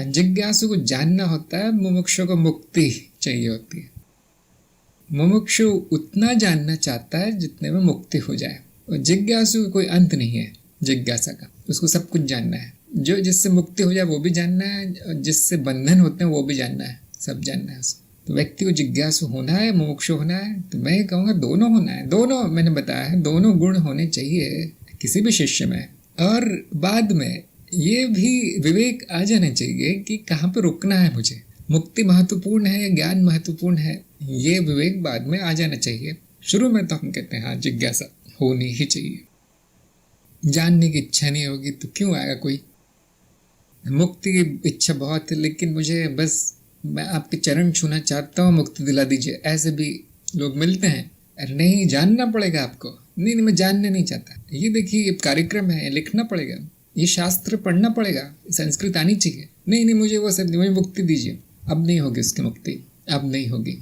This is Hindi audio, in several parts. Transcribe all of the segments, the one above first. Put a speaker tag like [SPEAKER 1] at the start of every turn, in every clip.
[SPEAKER 1] जिज्ञासु को जानना होता है, मुमुक्षु को मुक्ति चाहिए होती है। मुमुक्षु उतना जानना चाहता है जितने में मुक्ति हो जाए, और जिज्ञासु का कोई अंत नहीं है जिज्ञासा का, उसको सब कुछ जानना है। जो जिससे मुक्ति हो जाए वो भी जानना है, और जिससे बंधन होते हैं वो भी जानना है, सब जानना है उसको। तो व्यक्ति को जिज्ञासु होना है, मुमुक्षु होना है, तो मैं कहूँगा दोनों होना है। दोनों मैंने बताया है, दोनों गुण होने चाहिए किसी भी शिष्य में। और बाद में ये भी विवेक आ जाना चाहिए कि कहाँ पे रुकना है मुझे, मुक्ति महत्वपूर्ण है या ज्ञान महत्वपूर्ण है, ये विवेक बाद में आ जाना चाहिए। शुरू में तो हम कहते हैं हाँ जिज्ञासा होनी ही चाहिए, जानने की इच्छा नहीं होगी तो क्यों आएगा कोई। मुक्ति की इच्छा बहुत है, लेकिन मुझे बस मैं आपके चरण छूना चाहता हूँ, मुक्ति दिला दीजिए, ऐसे भी लोग मिलते हैं। अरे नहीं, जानना पड़ेगा आपको। नहीं मैं जानना नहीं चाहता, ये देखिए ये कार्यक्रम है, लिखना पड़ेगा, ये शास्त्र पढ़ना पड़ेगा, संस्कृत आनी चाहिए। नहीं मुझे वो सब नहीं, मुझे मुक्ति दीजिए। अब नहीं होगी उसकी मुक्ति, अब नहीं होगी।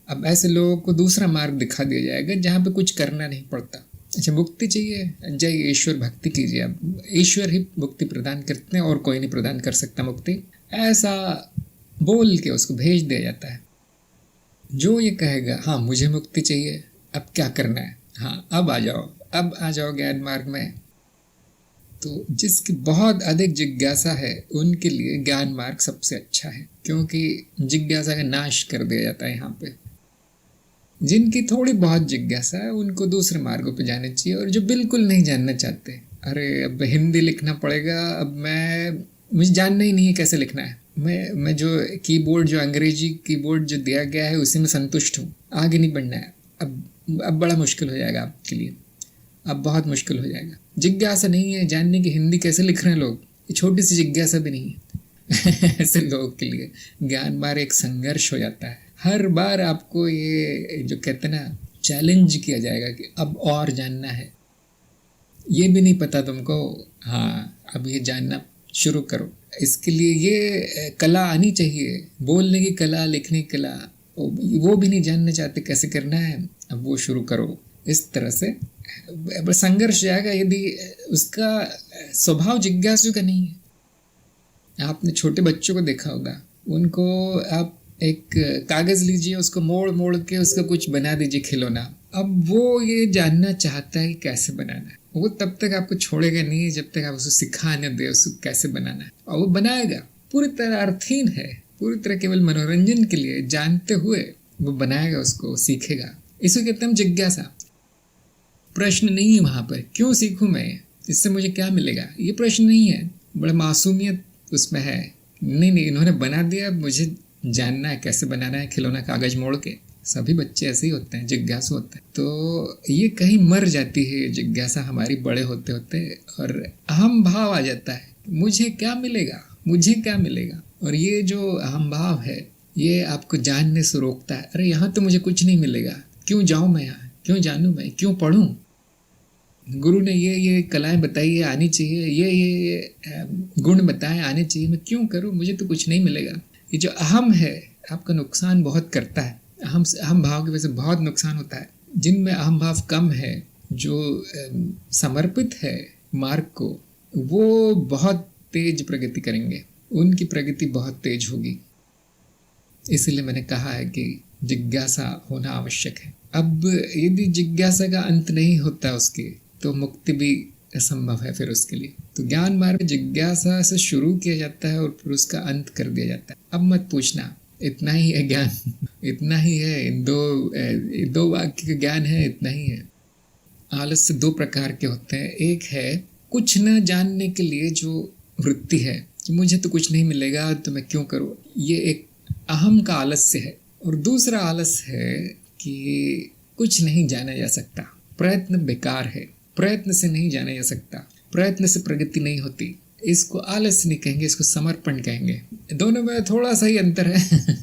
[SPEAKER 1] अब ऐसे लोगों को दूसरा मार्ग दिखा दिया जाएगा जहाँ पे कुछ करना नहीं पड़ता। अच्छा मुक्ति चाहिए, जाइए ईश्वर भक्ति कीजिए, अब ईश्वर ही मुक्ति प्रदान करते हैं और कोई नहीं प्रदान कर सकता मुक्ति, ऐसा बोल के उसको भेज दिया जाता है। जो ये कहेगा हाँ मुझे मुक्ति चाहिए, अब क्या करना है, हाँ अब आ जाओ ज्ञान मार्ग में, तो जिसकी बहुत अधिक जिज्ञासा है उनके लिए ज्ञान मार्ग सबसे अच्छा है, क्योंकि जिज्ञासा का नाश कर दिया जाता है यहाँ पे। जिनकी थोड़ी बहुत जिज्ञासा है उनको दूसरे मार्गों पे जाना चाहिए। और जो बिल्कुल नहीं जानना चाहते, अरे अब हिंदी लिखना पड़ेगा, अब मुझे जानना ही नहीं है कैसे लिखना है, मैं जो कीबोर्ड, जो अंग्रेजी कीबोर्ड जो दिया गया है उसी में संतुष्ट हूँ, आगे नहीं बढ़ना है। अब बड़ा मुश्किल हो जाएगा आपके लिए, अब बहुत मुश्किल हो जाएगा। जिज्ञासा नहीं है जानने की हिंदी कैसे लिख रहे हैं लोग, ये छोटी सी जिज्ञासा भी नहीं है। ऐसे लोगों के लिए ज्ञान मार्ग एक संघर्ष हो जाता है। हर बार आपको ये जो कहते हैं ना चैलेंज किया जाएगा कि अब और जानना है, ये भी नहीं पता तुमको, हाँ अब ये जानना शुरू करो। इसके लिए ये कला आनी चाहिए, बोलने की कला, लिखने की कला, वो भी नहीं जानना चाहते कैसे करना है, अब वो शुरू करो। इस तरह से संघर्ष जाएगा यदि उसका स्वभाव जिज्ञासु का नहीं है। आपने छोटे बच्चों को देखा होगा, उनको आप एक कागज़ लीजिए, उसको मोड़ मोड़ के उसका कुछ बना दीजिए खिलौना, अब वो ये जानना चाहता है कि कैसे बनाना है। वो तब तक आपको छोड़ेगा नहीं जब तक आप उसको सिखाने दे उसको कैसे बनाना है, और वो बनाएगा। पूरी तरह अर्थहीन है, पूरी तरह केवल मनोरंजन के लिए जानते हुए वो बनाएगा, उसको सीखेगा। इसको कहते हैं जिज्ञासा। प्रश्न नहीं है वहाँ पर, क्यों सीखूं मैं, इससे मुझे क्या मिलेगा, ये प्रश्न नहीं है। बड़ा मासूमियत उसमें है। नहीं इन्होंने बना दिया, मुझे जानना है कैसे बनाना है खिलौना कागज मोड़ के। सभी बच्चे ऐसे ही होते हैं, जिज्ञासु होते हैं। तो ये कहीं मर जाती है जिज्ञासा हमारी बड़े होते होते, और अहम भाव आ जाता है, मुझे क्या मिलेगा, मुझे क्या मिलेगा। और ये जो अहम भाव है ये आपको जानने से रोकता है। अरे यहाँ तो मुझे कुछ नहीं मिलेगा, क्यों जाऊँ मैं यहाँ, क्यों जानूँ मैं, क्यों पढ़ूँ। गुरु ने ये कलाएं बताई है आनी चाहिए, ये गुण बताए आने चाहिए, मैं क्यों करूँ, मुझे तो कुछ नहीं मिलेगा। ये जो अहम है आपका नुकसान बहुत करता है, अहम भाव की वजह से बहुत नुकसान होता है। जिनमें अहम भाव कम है, जो समर्पित है मार्ग को, वो बहुत तेज प्रगति करेंगे, उनकी प्रगति बहुत तेज होगी। इसलिए मैंने कहा है कि जिज्ञासा होना आवश्यक है। अब यदि जिज्ञासा का अंत नहीं होता उसके, तो मुक्ति भी असंभव है फिर उसके लिए। तो ज्ञान मार्ग जिज्ञासा से शुरू किया जाता है और फिर उसका अंत कर दिया जाता है। अब मत पूछना, इतना ही है ज्ञान, इतना ही है, दो वाक्य का ज्ञान है, इतना ही है। आलस्य दो प्रकार के होते हैं। एक है कुछ न जानने के लिए जो वृत्ति है कि मुझे तो कुछ नहीं मिलेगा तो मैं क्यों करूँ, ये एक अहम का आलस्य है। और दूसरा आलस्य है कि कुछ नहीं जाना जा सकता, प्रयत्न बेकार है, प्रयत्न से नहीं जाना जा सकता, प्रयत्न से प्रगति नहीं होती। इसको आलस्य नहीं कहेंगे, इसको समर्पण कहेंगे। दोनों में थोड़ा सा ही अंतर है।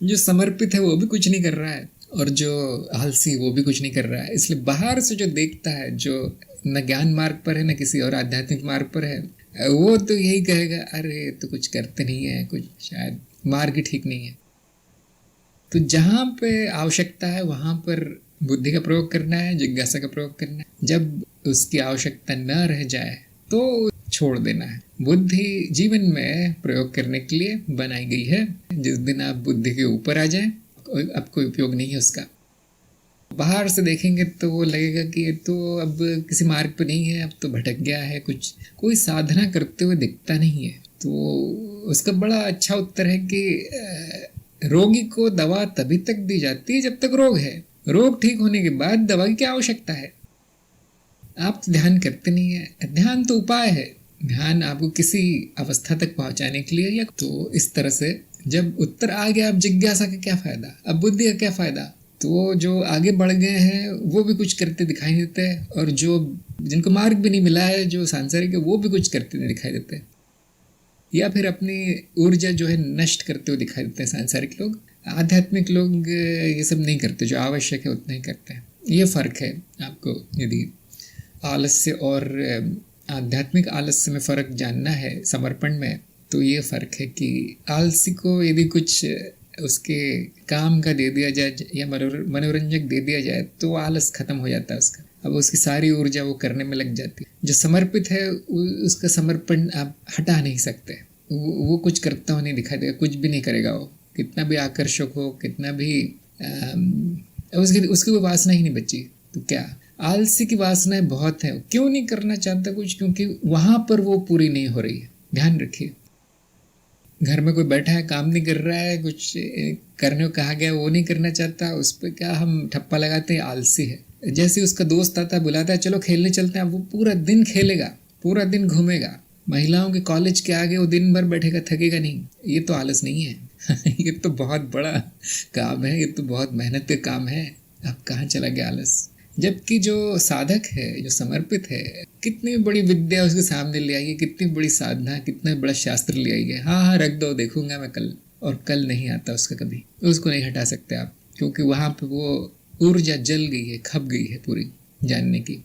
[SPEAKER 1] जो समर्पित है वो भी कुछ नहीं कर रहा है, और जो आलसी वो भी कुछ नहीं कर रहा है। इसलिए बाहर से जो देखता है, जो न ज्ञान मार्ग पर है न किसी और आध्यात्मिक मार्ग पर है, वो तो यही कहेगा अरे तो कुछ करते नहीं है, कुछ शायद मार्ग ही ठीक नहीं है। तो जहाँ पे आवश्यकता है वहाँ पर बुद्धि का प्रयोग करना है, जिज्ञासा का प्रयोग करना है। जब उसकी आवश्यकता न रह जाए तो छोड़ देना है। बुद्धि जीवन में प्रयोग करने के लिए बनाई गई है। जिस दिन आप बुद्धि के ऊपर आ जाएं, अब कोई उपयोग नहीं है उसका। बाहर से देखेंगे तो वो लगेगा कि ये तो अब किसी मार्ग पे नहीं है, अब तो भटक गया है, कुछ कोई साधना करते हुए दिखता नहीं है। तो उसका बड़ा अच्छा उत्तर है कि रोगी को दवा तभी तक दी जाती है जब तक रोग है। रोग ठीक होने के बाद दवा की क्या आवश्यकता है? आप तो ध्यान करते नहीं है। ध्यान तो उपाय है, ध्यान आपको किसी अवस्था तक पहुंचाने के लिए। या तो इस तरह से जब उत्तर आ गया, अब जिज्ञासा का क्या फायदा, अब बुद्धि का क्या फायदा? तो जो आगे बढ़ गए हैं वो भी कुछ करते दिखाई देते हैं, और जो जिनको मार्ग भी नहीं मिला है, जो सांसारिक है, वो भी कुछ करते नहीं दिखाई देते, या फिर अपनी ऊर्जा जो है नष्ट करते हुए दिखाई देते हैं सांसारिक लोग। आध्यात्मिक लोग ये सब नहीं करते, जो आवश्यक है उतना ही करते हैं। ये फ़र्क है। आपको यदि आलस्य और आध्यात्मिक आलस्य में फ़र्क जानना है समर्पण में, तो ये फ़र्क है कि आलसी को यदि कुछ उसके काम का दे दिया जाए या मनोरंजक दे दिया जाए तो आलस खत्म हो जाता है उसका। अब उसकी सारी ऊर्जा वो करने में लग जाती है। जो समर्पित है उसका समर्पण आप हटा नहीं सकते। वो कुछ करता हुआ नहीं दिखाई देगा, कुछ भी नहीं करेगा। वो कितना भी आकर्षक हो, कितना भी उसकी कोई वासना ही नहीं बची। तो क्या आलसी की वासनाएं बहुत हैं, क्यों नहीं करना चाहता कुछ? क्योंकि वहां पर वो पूरी नहीं हो रही है। ध्यान रखिए, घर में कोई बैठा है, काम नहीं कर रहा है, कुछ करने को कहा गया वो नहीं करना चाहता, उस पर क्या हम ठप्पा लगाते हैं, आलसी है। जैसे उसका दोस्त आता है, बुलाता है, चलो खेलने चलते हैं, वो पूरा दिन खेलेगा, पूरा दिन घूमेगा। महिलाओं के कॉलेज के आगे वो दिन भर बैठेगा, थकेगा नहीं। ये तो आलस नहीं है। ये तो बहुत बड़ा काम है, ये तो बहुत मेहनत का काम है। अब कहाँ चला गया आलस? जबकि जो साधक है, जो समर्पित है, कितनी बड़ी विद्या उसके सामने ले आई है, कितनी बड़ी साधना, कितना बड़ा शास्त्र ले आई है। हाँ रख दो, देखूंगा मैं कल, और कल नहीं आता उसका कभी। उसको नहीं हटा सकते आप, क्योंकि वहाँ पे वो ऊर्जा जल गई है, खप गई है पूरी जानने की।